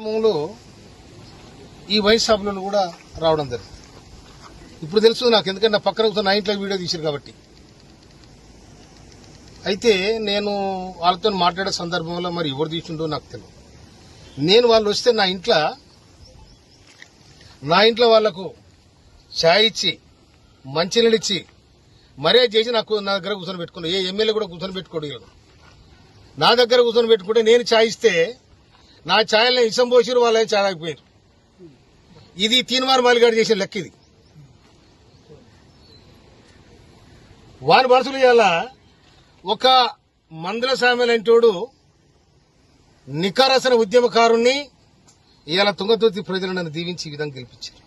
కార్యక్రమంలో ఈ వైస్ సభ్యులు కూడా రావడం జరిగింది. ఇప్పుడు తెలుసు నాకు, ఎందుకంటే నా పక్కన నా ఇంట్లో వీడియో తీశారు కాబట్టి. అయితే నేను వాళ్ళతో మాట్లాడే సందర్భంలో మరి ఎవరు తీసుండో నాకు తెలియదు. నేను వాళ్ళు వస్తే నా ఇంట్లో వాళ్లకు ఛాయ్ ఇచ్చి మంచినీళ్ళు ఇచ్చి మర్యాద చేసి నా దగ్గర కూర్చొని పెట్టుకున్నా. ఏ ఎమ్మెల్యే కూడా కూర్చొని పెట్టుకోవడం. నా దగ్గర కూర్చొని పెట్టుకుంటే నేను ఛాయ్ ఇస్తే నా ఛాయల్ని ఇసం పోసిరు, వాళ్ళని ఛాయ్ ఆగిపోయారు. ఇది తీన్మార్ మాలిగాడు చేసిన లెక్క. ఇది వారి మనసులు ఇవాళ ఒక మందుల సామెలంటోడు నికారసన ఉద్యమకారుణ్ణి ఇవాళ తుంగతుర్తి ప్రజలు నన్ను దీవించి ఈ విధంగా గెలిపించారు.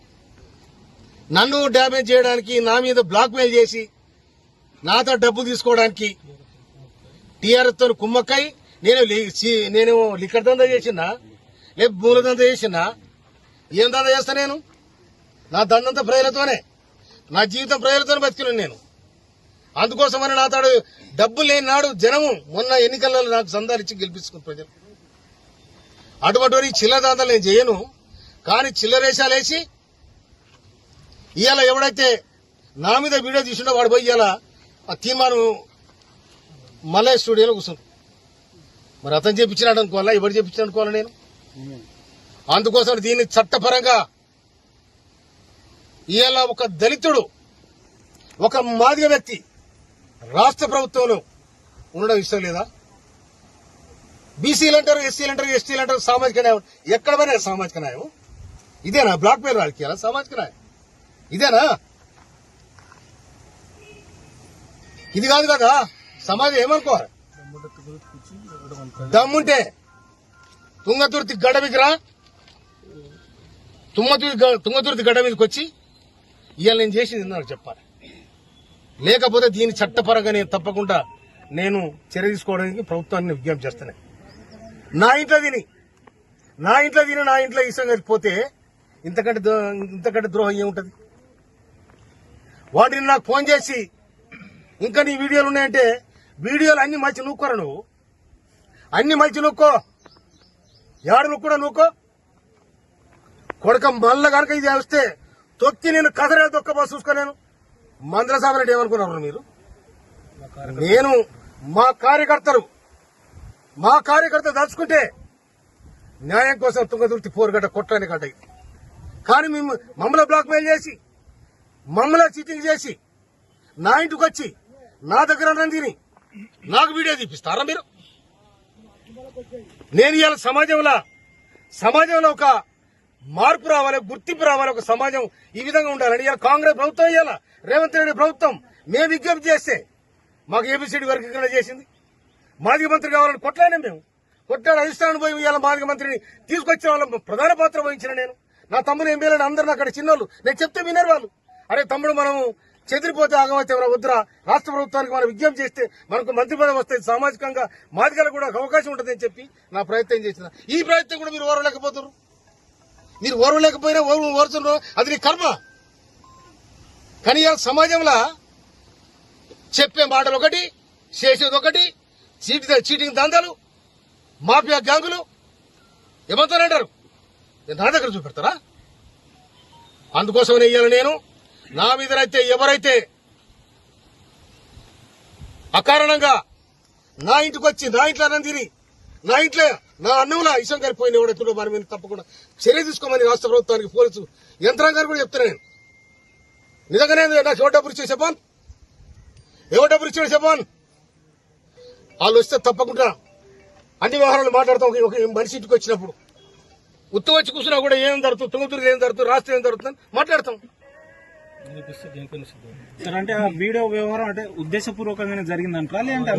నన్ను డ్యామేజ్ చేయడానికి, నా మీద బ్లాక్ మెయిల్ చేసి నాతో డబ్బు తీసుకోవడానికి టీఆర్ఎస్ తో కుమ్మక్కై నేను లిక్కర్ దందా చేసినా, లేదు మూల దందా చేసినా, ఏం దందా చేస్తా? నేను నా దందంతా ప్రజలతోనే, నా జీవితం ప్రజలతోనే బతికినాను నేను. అందుకోసమని నాతాడు డబ్బు లేని నాడు జనము మొన్న ఎన్నికలలో నాకు సందాలు ఇచ్చి గెలిపించుకున్న ప్రజలు. అటువంటి చిల్లర దందాలు నేను చేయను. కానీ చిల్లరేషాలు వేసి ఇవాళ ఎవడైతే నా మీద వీడియో తీసుండో వాడు పోయి ఇవాళ ఆ తీర్మానం మలయ స్టూడియోలో కూర్చుంది. మరి అతను చేపించినాడు అనుకోవాలా, ఎవరు చేపించాడు అనుకోవాలా? నేను అందుకోసం దీన్ని చట్టపరంగా ఇవాళ ఒక దళితుడు, ఒక మాదిగ వ్యక్తి రాష్ట్ర ప్రభుత్వంలో ఉండడం ఇష్టం లేదా? బీసీలు అంటారు, ఎస్సీలు అంటారు, ఎస్టీలు అంటారు, సామాజిక న్యాయం. ఎక్కడ పోయినా సామాజిక న్యాయం ఇదేనా? బ్లాక్ మెయిల్ వాళ్ళకి ఇలా సామాజిక న్యాయం ఇదేనా? ఇది కాదు కదా సమాజం. ఏమనుకోవాలి? దమ్ముంటే తుంగతుర్తి గడ్డ మీదకి రా, తుంగతుర్తి గడ్డ మీదకి వచ్చి ఇవాళ నేను చేసింది నాకు చెప్పాలి. లేకపోతే దీని చట్టపరంగా నేను తప్పకుండా నేను చర్య తీసుకోవడానికి ప్రభుత్వాన్ని విజ్ఞప్తి చేస్తాను. నా ఇంట్లో తిని నా ఇంట్లో ఇష్టం కలిగిపోతే ఇంతకంటే ద్రోహం ఏముంటది? వాటిని నాకు ఫోన్ చేసి ఇంకా నీ వీడియోలు ఉన్నాయంటే, వీడియోలు అన్ని మంచి నూక్కోరా నువ్వు, అన్ని మంచి నూక్కో, ఏడు నువ్వు నూక్కో కొడక. మళ్ళా కనుక ఇది వస్తే తొక్కి నేను కదరే తొక్క చూసుకో. నేను మందల సాబరెడ్డి ఏమనుకున్నారు మీరు? నేను మా కార్యకర్తలు దాచుకుంటే న్యాయం కోసం తుంగతుర్తి పోరుగడ్డ కొట్టని గడ్డ. కానీ మమ్మల్ని బ్లాక్ మెయిల్ చేసి, మమ్మల్ని చీటింగ్ చేసి నా ఇంటికి వచ్చి నా దగ్గర తిని నాకు వీడియో తీపిస్తారా మీరు? నేను ఇవాళ సమాజంలో ఒక మార్పు రావాలి, గుర్తింపు రావాలి, ఒక సమాజం ఈ విధంగా ఉండాలని ఇవాళ కాంగ్రెస్ ప్రభుత్వం, ఇవాళ రేవంత్ రెడ్డి ప్రభుత్వం మేము విజ్ఞప్తి చేస్తే మాకు ఏబిసిడి వర్గీకరణ చేసింది. మాదిగ మంత్రి కావాలని కొట్లాడినా మేము. కొట్లాడి అధిష్టానం పోయి ఇవాళ మాదిగ మంత్రిని తీసుకొచ్చిన వాళ్ళ ప్రధాన పాత్ర వహించిన నేను. నా తమ్ముడు ఎమ్మెల్యేని అందరిని అక్కడ చిన్నోళ్ళు, నేను చెప్తే వినరు వాళ్ళు. అరే తమ్ముడు, మనము చెదిరిపోతే ఆగమైతే వద్దురా, రాష్ట్ర ప్రభుత్వానికి మనం విజ్ఞప్తి చేస్తే మనకు మంత్రి పదవి వస్తుంది, సామాజికంగా మాదిగలకు కూడా అవకాశం ఉంటుందని చెప్పి నా ప్రయత్నం చేసిన. ఈ ప్రయత్నం కూడా మీరు ఓర్వలేకపోతున్నారు. మీరు ఓర్వలేకపోయినా ఓర్చున్నారు, అది నీ కర్మ. కానీ ఇవాళ సమాజంలో చెప్పే మాటలు ఒకటి, చేసేది ఒకటి, చీటింగ్ దందాలు, మాఫియా గ్యాంగులు ఏమంటారంటారు, నా దగ్గర చూపెడతారా? అందుకోసమనే ఇవాళ నేను నా మీదనైతే ఎవరైతే అకారణంగా నా ఇంటికి వచ్చి నా ఇంట్లో అన్నం తిని నా ఇంట్లో నా అన్నంలో ఇష్టం కలిపోయిన ఎవడైతే వారి మీద తప్పకుండా చర్య తీసుకోమని రాష్ట్ర ప్రభుత్వానికి, పోలీసు యంత్రాంగాన్ని కూడా చెప్తున్నా నేను. నిజంగానే నాకు ఎవరు డబ్బులు ఇచ్చే చెప్పాను, ఎవరు డబ్బులు ఇచ్చాడు చెప్పాను. వాళ్ళు వస్తే తప్పకుండా అన్ని వ్యవహారాలు మాట్లాడతాం. ఒక మనిషి ఇంటికి వచ్చినప్పుడు ఉత్తు వచ్చి కూర్చున్నా కూడా ఏం జరుగుతుంది, తుంగతుర్తి ఏం జరుగుతుంది, రాష్ట్రం ఏం జరుగుతుందని మాట్లాడతాం. సార్ అంటే ఆ వీడియో వ్యవహారం అంటే ఉద్దేశపూర్వకంగానే జరిగిందంటారా లేదంటే